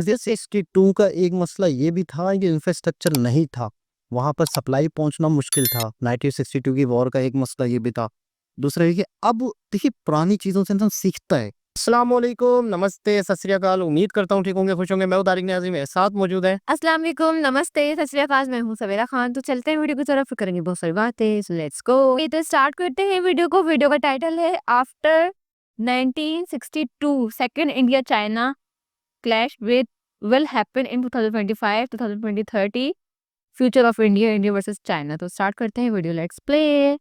1962 का एक मसला ये भी था कि इंफ्रास्ट्रक्चर नहीं था, वहाँ पर सप्लाई पहुँचना मुश्किल था। 1962 की वॉर का एक मसला ये भी था। दूसरा ये कि अब देखिए पुरानी चीज़ों से इंसान सीखता है। अस्सलाम वालेकुम, नमस्ते, सत श्री अकाल। उम्मीद करता हूँ ठीक होंगे, खुश होंगे। मैं तारिक नियाज़ी मेरे साथ मौजूद है। अस्सलाम वालेकुम, नमस्ते, सत श्री अकाल। मैं हूँ सवेरा खान। तो चलते हैं वीडियो की तरफ, फिर करेंगे बहुत सारी बातें। So let's go. ये तो स्टार्ट करते हैं वीडियो को। वीडियो का टाइटल है after 1962 second India China clash with will happen in 2025 2030 future of India India versus China. तो स्टार्ट करते हैं वीडियो, लेट्स प्ले।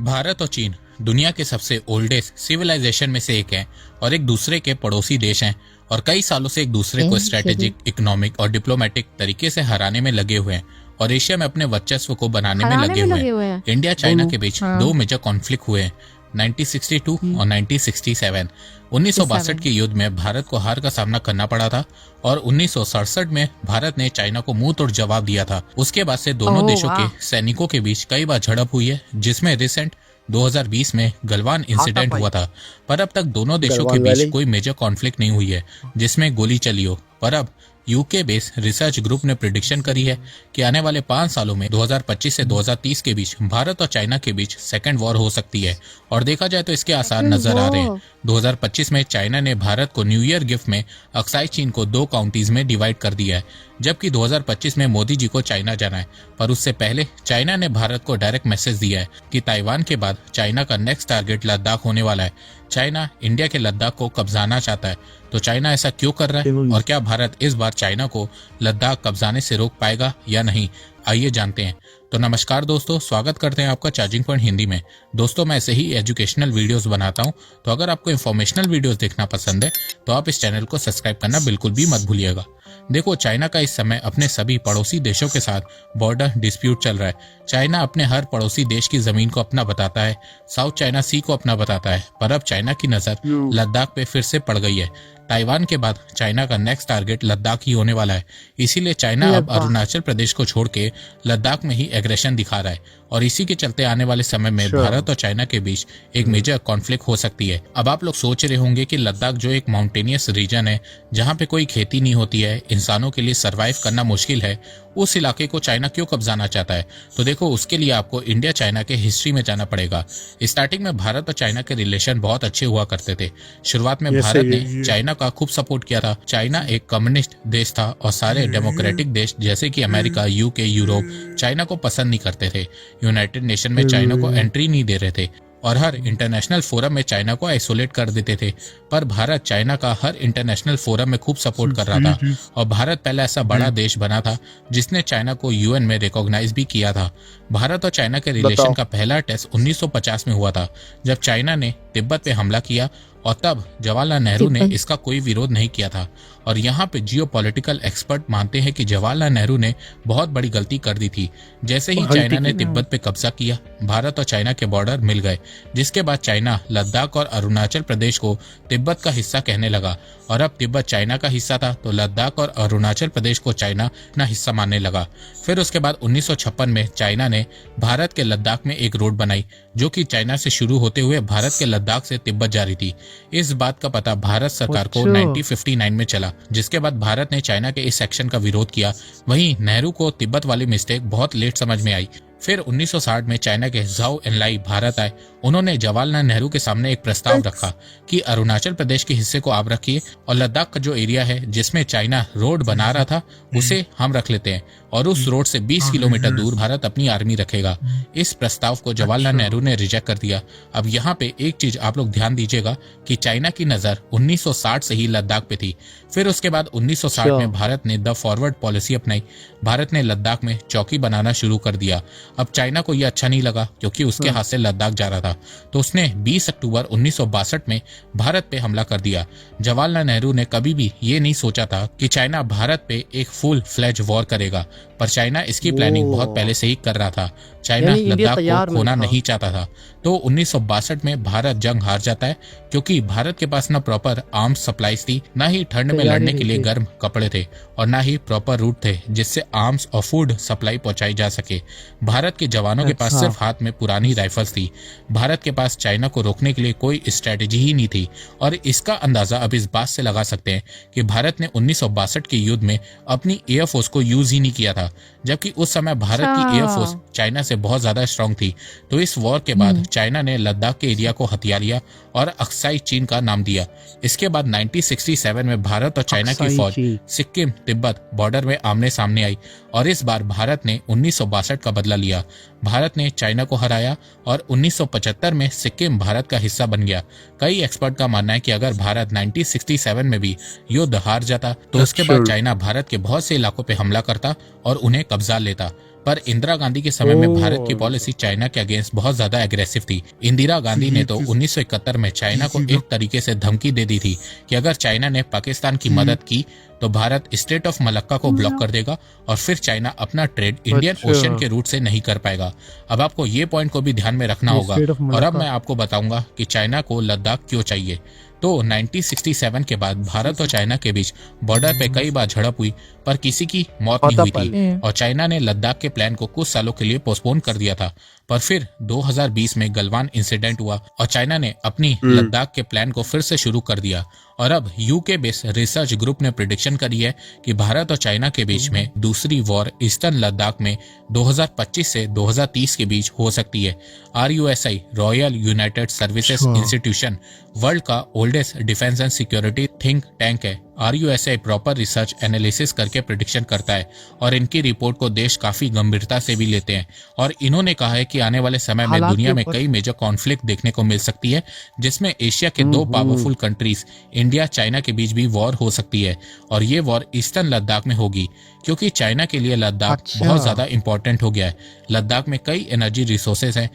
भारत और चीन दुनिया के सबसे ओल्डेस्ट सिविलाइजेशन में से एक है और एक दूसरे के पड़ोसी देश हैं और कई सालों से एक दूसरे को स्ट्रेटेजिक, इकोनॉमिक और डिप्लोमेटिक तरीके से हराने में लगे हुए हैं और एशिया में अपने वर्चस्व को बनाने में लगे हुए हैं। इंडिया चाइना के बीच दो मेजर कॉन्फ्लिक्ट हुए हैं, 1962 और 1967। 1962 के युद्ध में भारत को हार का सामना करना पड़ा था और 1967 में भारत ने चाइना को मुंह तोड़ जवाब दिया था। उसके बाद से दोनों देशों के सैनिकों के बीच कई बार झड़प हुई है, जिसमें रिसेंट 2020 में गलवान इंसिडेंट हुआ था। पर अब तक दोनों देशों के बीच कोई मेजर कॉन्फ्लिक्ट नहीं हुई है जिसमें गोली चली हो। पर अब यूके बेस्ड रिसर्च ग्रुप ने प्रिडिक्शन करी है कि आने वाले 5 सालों में 2025 से 2030 के बीच भारत और चाइना के बीच सेकेंड वॉर हो सकती है और देखा जाए तो इसके आसार नजर आ रहे हैं। 2025 में चाइना ने भारत को न्यू ईयर गिफ्ट में अक्साई चीन को 2 काउंटीज में डिवाइड कर दिया है, जबकि 2025 में मोदी जी को चाइना जाना है। पर उससे पहले चाइना ने भारत को डायरेक्ट मैसेज दिया है कि ताइवान के बाद चाइना का नेक्स्ट टारगेट लद्दाख होने वाला है। चाइना इंडिया के लद्दाख को कब्जाना चाहता है, तो चाइना ऐसा क्यों कर रहा है और क्या भारत इस बार चाइना को लद्दाख कब्जाने से रोक पाएगा या नहीं, आइए जानते हैं। तो नमस्कार दोस्तों, स्वागत करते हैं आपका चार्जिंग पॉइंट हिंदी में। दोस्तों मैं ऐसे ही एजुकेशनल वीडियोस बनाता हूं, तो अगर आपको इन्फॉर्मेशनल वीडियोस देखना पसंद है तो आप इस चैनल को सब्सक्राइब करना बिल्कुल भी मत भूलिएगा। देखो, चाइना का इस समय अपने सभी पड़ोसी देशों के साथ बॉर्डर डिस्प्यूट चल रहा है। चाइना अपने हर पड़ोसी देश की जमीन को अपना बताता है, साउथ चाइना सी को अपना बताता है, पर अब चाइना की नजर लद्दाख पे फिर से पड़ गई है। ताइवान के बाद चाइना का नेक्स्ट टारगेट लद्दाख ही होने वाला है, इसीलिए चाइना अब अरुणाचल प्रदेश को छोड़ के लद्दाख में ही एग्रेशन दिखा रहा है और इसी के चलते आने वाले समय में भारत और चाइना के बीच एक मेजर कॉन्फ्लिक्ट हो सकती है। अब आप लोग सोच रहे होंगे कि लद्दाख जो एक माउंटेनियस रीजन है जहाँ पे कोई खेती नहीं होती है, इंसानों के लिए सर्वाइव करना मुश्किल है, उस इलाके को चाइना क्यों कब्जाना चाहता है। तो देखो, उसके लिए आपको इंडिया चाइना के हिस्ट्री में जाना पड़ेगा। स्टार्टिंग में भारत और चाइना के रिलेशन बहुत अच्छे हुआ करते थे। शुरुआत में भारत ने चाइना का खूब सपोर्ट किया था। चाइना एक कम्युनिस्ट देश था और सारे डेमोक्रेटिक देश जैसे कि अमेरिका, यूके, यूरोप चाइना को पसंद नहीं करते थे। यूनाइटेड नेशन में चाइना को एंट्री नहीं दे रहे थे और हर इंटरनेशनल फोरम में चाइना को आइसोलेट कर देते थे। पर भारत चाइना का हर इंटरनेशनल फोरम में खूब सपोर्ट कर रहा था और भारत पहला ऐसा बड़ा देश बना था जिसने चाइना को यूएन में रिकॉग्नाइज भी किया था। भारत और चाइना के रिलेशन का पहला टेस्ट 1950 में हुआ था, जब चाइना ने तिब्बत पे हमला किया और तब जवाहरलाल नेहरू ने इसका कोई विरोध नहीं किया था। और यहाँ पे जियोपॉलिटिकल एक्सपर्ट मानते हैं कि जवाहरलाल नेहरू ने बहुत बड़ी गलती कर दी थी। जैसे ही चाइना ने तिब्बत पे कब्जा किया, भारत और चाइना के बॉर्डर मिल गए, जिसके बाद चाइना लद्दाख और अरुणाचल प्रदेश को तिब्बत का हिस्सा कहने लगा और अब तिब्बत चाइना का हिस्सा था तो लद्दाख और अरुणाचल प्रदेश को चाइना अपना हिस्सा मानने लगा। फिर उसके बाद 1956 में चाइना ने भारत के लद्दाख में एक रोड बनाई जो कि चाइना से शुरू होते हुए भारत के लद्दाख से तिब्बत जा रही थी। इस बात का पता भारत सरकार को 1959 में चला, जिसके बाद भारत ने चाइना के इस एक्शन का विरोध किया। वहीं नेहरू को तिब्बत वाली मिस्टेक बहुत लेट समझ में आई। फिर 1960 में चाइना के झाओ एनलाई भारत आए। उन्होंने जवाहरलाल नेहरू के सामने एक प्रस्ताव रखा कि अरुणाचल प्रदेश के हिस्से को आप रखिए और लद्दाख का जो एरिया है जिसमें चाइना रोड बना रहा था उसे हम रख लेते हैं और उस रोड से 20 किलोमीटर दूर भारत अपनी आर्मी रखेगा। इस प्रस्ताव को जवाहरलाल नेहरू ने रिजेक्ट कर दिया। अब यहाँ पे एक चीज आप लोग ध्यान दीजिएगा कि चाइना की नजर 1960 से ही लद्दाख पे थी। फिर उसके बाद 1960 में भारत ने द फॉरवर्ड पॉलिसी अपनाई। भारत ने लद्दाख में चौकी बनाना शुरू कर दिया। अब चाइना को यह अच्छा नहीं लगा क्योंकि उसके हाथ से लद्दाख जा रहा था, तो उसने 20 अक्टूबर 1962 में भारत पे हमला कर दिया। जवाहरलाल नेहरू ने कभी भी ये नहीं सोचा था कि चाइना भारत पे एक फुल फ्लेज वॉर करेगा, पर चाइना इसकी प्लानिंग बहुत पहले से ही कर रहा था। चाइना लद्दाख को खोना नहीं चाहता था। तो 1962 में भारत जंग हार जाता है क्योंकि भारत के पास ना प्रॉपर आर्म्स सप्लाईज थी, ना ही ठंड में लड़ने के लिए गर्म कपड़े थे और ना ही प्रॉपर रूट थे जिससे आर्म्स और फूड सप्लाई पहुंचाई जा सके। भारत भारत के जवानों के पास अच्छा। सिर्फ हाथ में पुरानी राइफल्स थी। भारत के पास चाइना को रोकने के लिए कोई स्ट्रेटेजी ही नहीं थी। और इसका अंदाजा अब इस बात से लगा सकते हैं कि भारत ने 1962 के युद्ध में अपनी एयरफोर्स को यूज ही नहीं किया था, जबकि उस समय भारत की अच्छा। एयरफोर्स चाइना से बहुत ज्यादा स्ट्रांग थी। तो इस वॉर के बाद चाइना ने लद्दाख के एरिया को हथिया लिया और अक्साई चीन का नाम दिया। इसके बाद 1967 में भारत और चाइना की अक्साई फौज चीन। सिक्किम तिब्बत बॉर्डर में आमने सामने आई और इस बार भारत ने 1962 का बदला लिया। भारत ने चाइना को हराया और 1975 में सिक्किम भारत का हिस्सा बन गया। कई एक्सपर्ट का मानना है कि अगर भारत 1967 में भी युद्ध हार जाता तो उसके बाद चाइना भारत के बहुत से इलाकों पर हमला करता और उन्हें कब्जा लेता। पर इंदिरा गांधी के समय में भारत की पॉलिसी चाइना के अगेंस्ट बहुत ज्यादा एग्रेसिव थी। इंदिरा गांधी ने तो 1971 में चाइना को एक तरीके से धमकी दे दी थी कि अगर चाइना ने पाकिस्तान की मदद की तो भारत स्टेट ऑफ मलक्का को ब्लॉक कर देगा और फिर चाइना अपना ट्रेड इंडियन अच्छा। ओशन के रूट से नहीं कर पाएगा। अब आपको ये पॉइंट को भी ध्यान में रखना होगा। State of और अब Malacca। मैं आपको बताऊंगा कि चाइना को लद्दाख क्यों चाहिए। तो 1967 के बाद भारत और चाइना के बीच बॉर्डर पे कई बार झड़प हुई, पर किसी की मौत नहीं हुई थी और चाइना ने लद्दाख के प्लान को कुछ सालों के लिए पोस्टपोन कर दिया था। पर फिर 2020 में गलवान इंसिडेंट हुआ और चाइना ने अपनी लद्दाख के प्लान को फिर से शुरू कर दिया। और अब यूके बेस्ड रिसर्च ग्रुप ने प्रिडिक्शन करी है कि भारत और चाइना के बीच में दूसरी वॉर ईस्टर्न लद्दाख में 2025 से 2030 के बीच हो सकती है। RUSI Royal United Services Institution world का oldest defence and security think tank है। RUSI प्रॉपर रिसर्च एनालिसिस करके प्रिडिक्शन करता है और इनकी रिपोर्ट को देश काफी गंभीरता से भी लेते हैं। और इन्होंने कहा है कि आने वाले समय में हालात दुनिया के में ऊपर- कई मेजर कॉन्फ्लिक्ट देखने को मिल सकती है, जिसमें एशिया के दो पावरफुल कंट्रीज इंडिया चाइना के बीच भी वॉर हो सकती है। और ये वॉर ईस्टर्न लद्दाख में होगी, क्योंकि चाइना के लिए लद्दाख अच्छा। बहुत ज्यादा इंपॉर्टेंट हो गया है। लद्दाख में कई एनर्जी रिसोर्सेज हैं,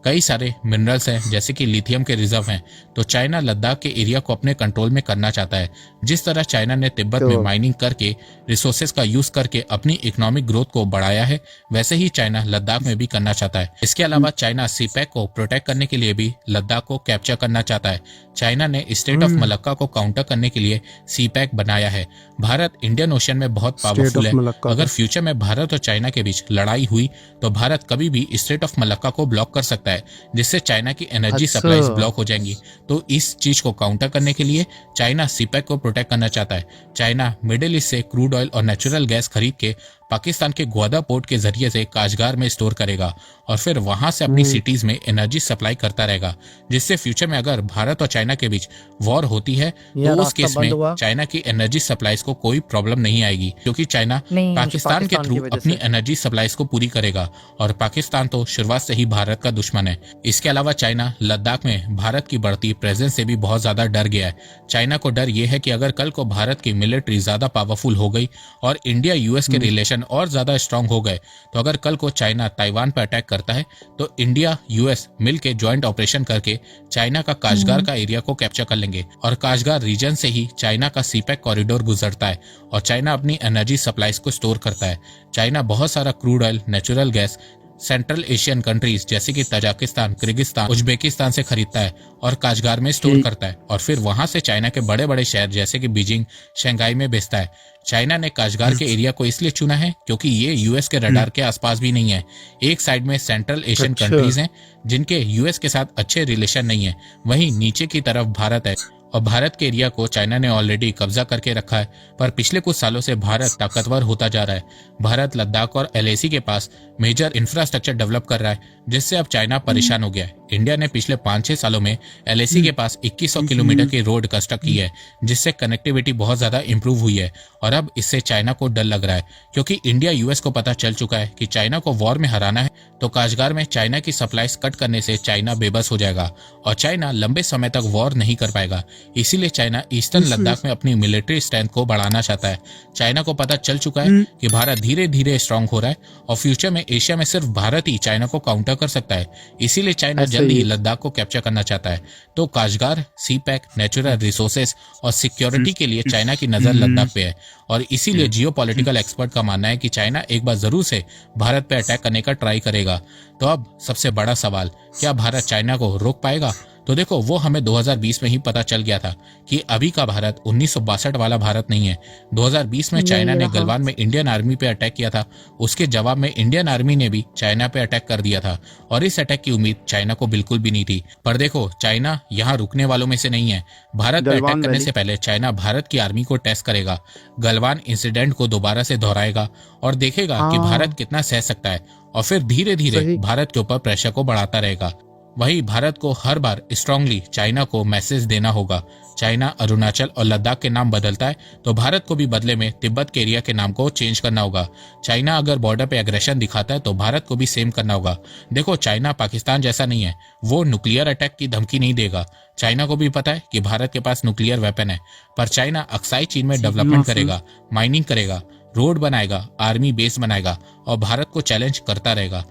कई सारे मिनरल्स हैं जैसे कि लिथियम के रिजर्व हैं। तो चाइना लद्दाख के एरिया को अपने कंट्रोल में करना चाहता है। जिस तरह चाइना ने तिब्बत में माइनिंग करके रिसोर्सेज का यूज करके अपनी इकोनॉमिक ग्रोथ को बढ़ाया है, वैसे ही चाइना लद्दाख में भी करना चाहता है। इसके अलावा चाइना सीपैक को प्रोटेक्ट करने के लिए भी लद्दाख को कैप्चर करना चाहता है। चाइना ने स्टेट ऑफ मलक्का को काउंटर करने के लिए सीपैक बनाया है। भारत इंडियन ओशन में बहुत पावरफुल है। अगर फ्यूचर में भारत और चाइना के बीच लड़ाई हुई तो भारत कभी भी स्टेट ऑफ मलक्का को ब्लॉक कर सकता है, जिससे चाइना की एनर्जी अच्छा। सप्लाईज ब्लॉक हो जाएंगी। तो इस चीज को काउंटर करने के लिए चाइना सीपैक को प्रोटेक्ट करना चाहता है। चाइना मिडिल ईस्ट से क्रूड ऑयल और नेचुरल गैस खरीद के पाकिस्तान के ग्वादा पोर्ट के जरिए से काशगार में स्टोर करेगा और फिर वहां से अपनी सिटीज में एनर्जी सप्लाई करता रहेगा, जिससे फ्यूचर में अगर भारत और चाइना के बीच वॉर होती है यह तो उस रास्ता केस बंद में हुआ। चाइना की एनर्जी सप्लाईज को कोई प्रॉब्लम नहीं आएगी, क्योंकि चाइना नहीं, पाकिस्तान के पाकिस्तान थ्रू की वजह अपनी से। एनर्जी सप्लाईज को पूरी करेगा। और पाकिस्तान तो शुरुआत से ही भारत का दुश्मन है। इसके अलावा चाइना लद्दाख में भारत की बढ़ती प्रेजेंस से भी बहुत ज्यादा डर गया है। चाइना को डर यह है कि अगर कल को भारत की मिलिट्री ज्यादा पावरफुल हो गई और इंडिया यूएस के रिलेशन और ज्यादा स्ट्रांग हो गए, तो अगर कल को चाइना ताइवान पर अटैक करता है तो इंडिया यूएस मिलके ज्वाइंट ऑपरेशन करके चाइना का काशगार का एरिया को कैप्चर कर लेंगे। और काशगार रीजन से ही चाइना का सीपैक कॉरिडोर गुजरता है और चाइना अपनी एनर्जी सप्लाईज को स्टोर करता है। चाइना बहुत सारा crude oil, natural gas central Asian countries जैसे कि तजाकिस्तान, किर्गिस्तान, उज्बेकिस्तान से खरीदता है और काशगार में स्टोर करता है और फिर वहां से चाइना के बड़े बड़े शहर जैसे कि बीजिंग, शंघाई में बेचता है। चाइना ने काशगार के एरिया को इसलिए चुना है क्योंकि ये यूएस के रडार के आसपास भी नहीं है। एक साइड में सेंट्रल एशियन अच्छा। कंट्रीज हैं जिनके यूएस के साथ अच्छे रिलेशन नहीं है, वहीं नीचे की तरफ भारत है और भारत के एरिया को चाइना ने ऑलरेडी कब्जा करके रखा है। पर पिछले कुछ सालों से भारत ताकतवर होता जा रहा है। भारत लद्दाख और LAC के पास मेजर इंफ्रास्ट्रक्चर डेवलप कर रहा है, जिससे अब चाइना परेशान हो गया है। इंडिया ने पिछले 5-6 सालों में LAC के पास 2100 किलोमीटर की रोड कंस्ट्रक्ट की है, जिससे कनेक्टिविटी बहुत ज्यादा इंप्रूव हुई है। और अब इससे चाइना को डर लग रहा है, क्योंकि इंडिया यूएस को पता चल चुका है कि चाइना को वॉर में हराना है तो काशगार में चाइना की सप्लाईज कट करने से चाइना बेबस हो जाएगा और चाइना लंबे समय तक वॉर नहीं कर पाएगा। इसीलिए चाइना ईस्टर्न लद्दाख में अपनी मिलिट्री स्ट्रेंथ को बढ़ाना चाहता है। चाइना को पता चल चुका है कि भारत धीरे धीरे स्ट्रांग हो रहा है और फ्यूचर में एशिया में सिर्फ भारत ही चाइना को काउंटर कर सकता है। इसीलिए चाइना जल्दी ही लद्दाख को कैप्चर करना चाहता है। तो काशगार, सीपैक, नेचुरल रिसोर्सेज और सिक्योरिटी के लिए चाइना की नजर लद्दाख पे है और इसीलिए जियोपॉलिटिकल एक्सपर्ट का मानना है कि चाइना एक बार जरूर से भारत पे अटैक करने का ट्राई करेगा। तो अब सबसे बड़ा सवाल, क्या भारत चाइना को रोक पाएगा? तो देखो वो हमें 2020 में ही पता चल गया था कि अभी का भारत 1962 वाला भारत नहीं है। 2020 में चाइना नहीं ने रहा। गलवान में इंडियन आर्मी पे अटैक किया था, उसके जवाब में इंडियन आर्मी ने भी चाइना पे अटैक कर दिया था और इस अटैक की उम्मीद चाइना को बिल्कुल भी नहीं थी। पर देखो चाइना यहाँ रुकने वालों में से नहीं है। भारत पे अटैक गलवान करने वैली से पहले चाइना भारत की आर्मी को टेस्ट करेगा, गलवान इंसिडेंट को दोबारा से दोहराएगा और देखेगा कि हाँ भारत कितना सह सकता है और फिर धीरे धीरे सही भारत के ऊपर प्रेशर को बढ़ाता रहेगा। वही भारत को हर बार स्ट्रांगली चाइना को मैसेज देना होगा। चाइना अरुणाचल और लद्दाख के नाम बदलता है तो भारत को भी बदले में तिब्बत के एरिया के नाम को चेंज करना होगा। चाइना अगर बॉर्डर पे एग्रेशन दिखाता है तो भारत को भी सेम करना होगा। देखो चाइना पाकिस्तान जैसा नहीं है, वो न्यूक्लियर अटैक की धमकी नहीं देगा। चाइना को भी पता है कि भारत के पास न्यूक्लियर वेपन है, पर चाइना अक्साई चीन में डेवलपमेंट करेगा, माइनिंग करेगा, रोड बनाएगा, आर्मी बेस बनाएगा और भारत को चैलेंज करता रहेगा।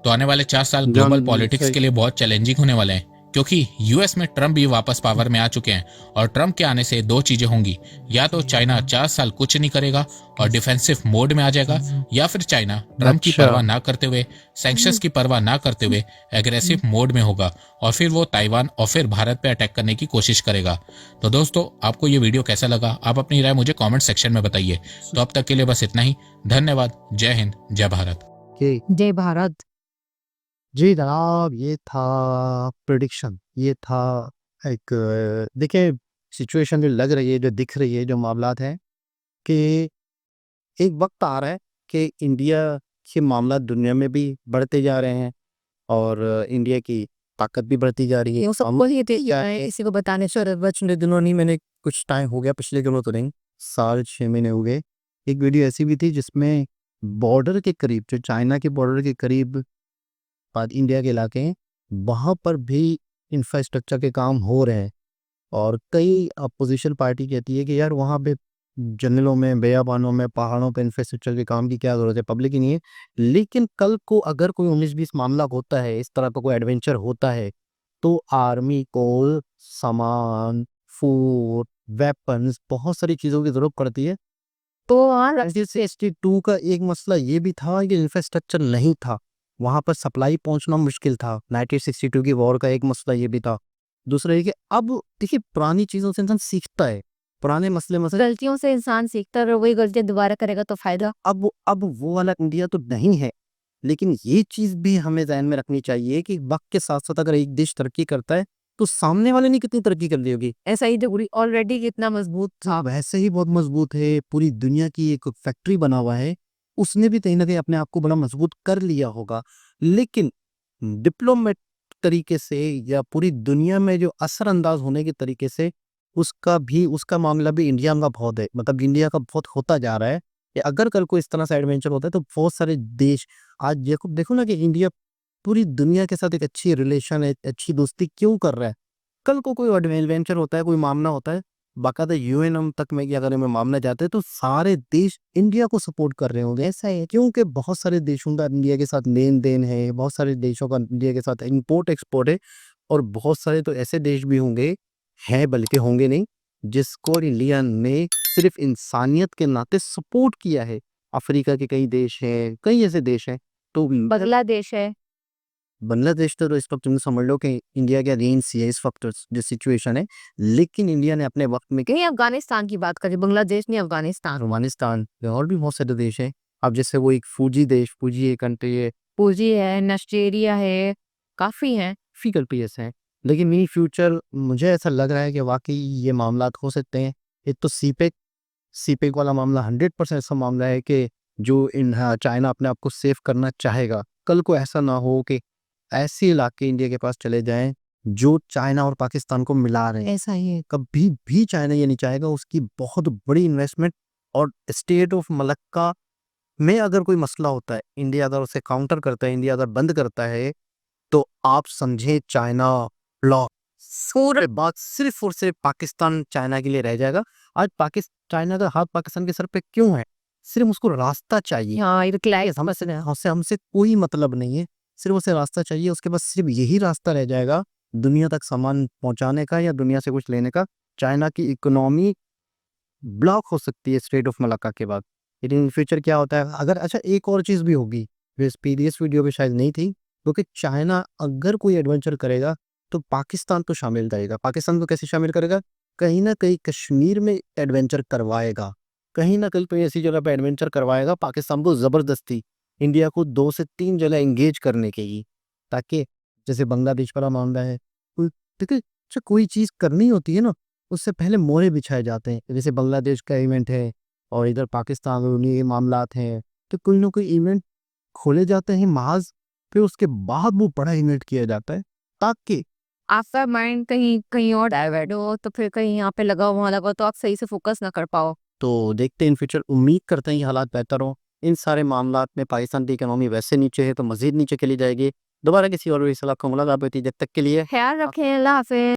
तो आने वाले 4 साल ग्लोबल पॉलिटिक्स के लिए बहुत चैलेंजिंग होने वाले हैं, क्योंकि यूएस में ट्रम्प भी वापस पावर में आ चुके हैं और ट्रम्प के आने से 2 चीजें होंगी। या तो चाइना 4 साल कुछ नहीं करेगा और डिफेंसिव मोड में आ जाएगा, या फिर चाइना ट्रम्प की परवाह ना करते हुए, सैंक्शंस की परवाह ना करते हुए एग्रेसिव मोड में होगा और फिर वो ताइवान और फिर भारत पे अटैक करने की कोशिश करेगा। तो दोस्तों आपको ये वीडियो कैसा लगा, आप अपनी राय मुझे कॉमेंट सेक्शन में बताइए। तो अब तक के लिए बस इतना ही। धन्यवाद। जय हिंद, जय भारत। जय भारत। जी जनाब, ये था प्रिडिक्शन, ये था एक देखिए सिचुएशन जो लग रही है, जो दिख रही है, जो मामलात हैं कि एक वक्त आ रहा है कि इंडिया के मामलात दुनिया में भी बढ़ते जा रहे हैं और इंडिया की ताकत भी बढ़ती जा रही है। ये सबको ही किसी को बताने से पिछले दिनों नहीं, मैंने कुछ टाइम हो गया, पिछले दिनों तो नहीं, 6.5 महीने हो गए, एक वीडियो ऐसी भी थी जिसमें बॉर्डर के करीब, जो चाइना के बॉर्डर के करीब बाद इंडिया के इलाके हैं, वहाँ पर भी इंफ्रास्ट्रक्चर के काम हो रहे हैं और कई अपोजिशन पार्टी कहती है कि यार वहाँ पे जंगलों में, बेयाबानों में, पहाड़ों पे इंफ्रास्ट्रक्चर के काम की क्या ज़रूरत है, पब्लिक ही नहीं है। लेकिन कल को अगर कोई 19-20 मामला होता है, इस तरह का कोई एडवेंचर होता है, तो आर्मी को सामान, फूड, वेपन्स, बहुत सारी चीज़ों की ज़रूरत पड़ती है। तो हाँ 1962 का एक मसला ये भी था कि इंफ्रास्ट्रक्चर नहीं था, वहाँ पर सप्लाई पहुँचना मुश्किल था। 1962 की वॉर का एक मसला ये भी था। दूसरा ये कि अब देखिए पुरानी चीज़ों से इंसान सीखता है, पुराने मसले गलतियों से इंसान सीखता है और वही गलतियां दोबारा करेगा तो फायदा। अब वो वाला इंडिया तो नहीं है, लेकिन ये चीज़ भी हमें ज़हन में रखनी चाहिए कि वक्त के साथ साथ अगर एक देश तरक्की करता है तो सामने वाले ने कितनी तरक्की कर ली होगी। ऐसा ही तो ऑलरेडी कितना मजबूत था। वैसे ही बहुत मजबूत है, पूरी दुनिया की एक फैक्ट्री बना हुआ है, उसने भी कहीं ना कहीं अपने आप को बड़ा मजबूत कर लिया होगा। लेकिन डिप्लोमेट तरीके से या पूरी दुनिया में जो असरअंदाज होने के तरीके से उसका मामला भी इंडिया का बहुत है, मतलब इंडिया का बहुत होता जा रहा है कि अगर कल को इस तरह से एडवेंचर होता है तो बहुत सारे देश आज देखो ना कि इंडिया पूरी दुनिया के साथ एक अच्छी रिलेशन है, अच्छी दोस्ती क्यों कर रहा है। कल को कोई एडवेंचर होता है, कोई मामला होता है, बाकायदा यूएन तक में अगर हमें मामला जाते हैं तो सारे देश इंडिया को सपोर्ट कर रहे होंगे। ऐसा है क्योंकि बहुत सारे देशों का इंडिया के साथ लेन देन है, बहुत सारे देशों का इंडिया के साथ इंपोर्ट एक्सपोर्ट है और बहुत सारे तो ऐसे देश भी होंगे, हैं बल्कि होंगे नहीं, जिसको इंडिया ने सिर्फ इंसानियत के नाते सपोर्ट किया है। अफ्रीका के कई देश हैं, कई ऐसे देश हैं, तो बांग्लादेश है। बांग्लादेश तो इस वक्त तुम समझ लो कि इंडिया के अगेंस्ट ही है इस वक्त जो सिचुएशन है। लेकिन इंडिया ने अपने वक्त में कहीं अफगानिस्तान की बात करें, बांग्लादेश नहीं अफगानिस्तान। अफगानिस्तान और भी बहुत सारे देश हैं। अब जैसे वो एक फूजी एक कंट्री है, पूजी है, नाइजीरिया है, काफी हैं। फीकल पीएस है। लेकिन मेरी फ्यूचर मुझे ऐसा लग रहा है कि वाकई ये मामलात हो सकते हैं। एक तो सीपेक वाला मामला 100% ऐसा मामला है कि जो चाइना अपने आप को सेव करना चाहेगा। कल को ऐसा ना हो कि ऐसे इलाके इंडिया के पास चले जाएं जो चाइना और पाकिस्तान को मिला रहे हैं। ऐसा ही है। कभी भी चाइना ये नहीं चाहेगा। उसकी बहुत बड़ी इन्वेस्टमेंट और स्टेट ऑफ मलक्का में अगर कोई मसला होता है, इंडिया अगर उसे काउंटर करता है, इंडिया अगर बंद करता है, तो आप समझे चाइना ब्लॉक पूरे बात सिर्फ और सिर्फ पाकिस्तान चाइना के लिए रह जाएगा। आज चाइना का हाथ पाकिस्तान के सर पे क्यों है? सिर्फ उसको रास्ता चाहिए। हाँ ये क्लाइस हमसे कोई मतलब नहीं है, सिर्फ उसे रास्ता चाहिए। उसके बाद सिर्फ यही रास्ता रह जाएगा दुनिया तक सामान पहुंचाने का या दुनिया से कुछ लेने का। चाइना की इकोनॉमी ब्लॉक हो सकती है स्ट्रेट ऑफ मलाक्का के बाद। लेकिन इन फ्यूचर क्या होता है अगर, अच्छा एक और चीज़ भी होगी जो इस प्रीवियस वीडियो में शायद नहीं थी, क्योंकि चाइना अगर कोई एडवेंचर करेगा तो पाकिस्तान को शामिल करेगा। पाकिस्तान को कैसे शामिल करेगा? कहीं ना कहीं कश्मीर में एडवेंचर करवाएगा, कहीं ना कहीं कोई ऐसी जगह पे एडवेंचर करवाएगा पाकिस्तान को ज़बरदस्ती, इंडिया को 2 से 3 जगह एंगेज करने के लिए, ताकि जैसे बांग्लादेश वाला मामला है, देखिए अच्छा कोई चीज़ करनी होती है ना, उससे पहले मोहरे बिछाए जाते हैं। जैसे बांग्लादेश का इवेंट है और इधर पाकिस्तान में उन्हीं मामलात हैं, तो कोई ना कोई इवेंट खोले जाते हैं महाज, फिर उसके बाद वो बड़ा इवेंट किया जाता है, ताकि आपका माइंड कहीं कहीं और डाइवर्ट हो, तो फिर कहीं यहाँ पे लगा वहाँ लगा, तो आप सही से फोकस ना कर पाओ। तो देखते हैं इन फ्यूचर, उम्मीद करते हैं ये हालात बेहतर हों। इन सारे मामलात में पाकिस्तान की इकोनॉमी वैसे नीचे है तो मज़ीद नीचे चली जाएगी। दोबारा किसी और भी सलाह को मुलाकात होती है, जब तक के लिए ख्याल रखें, अल्लाह हाफ़िज़।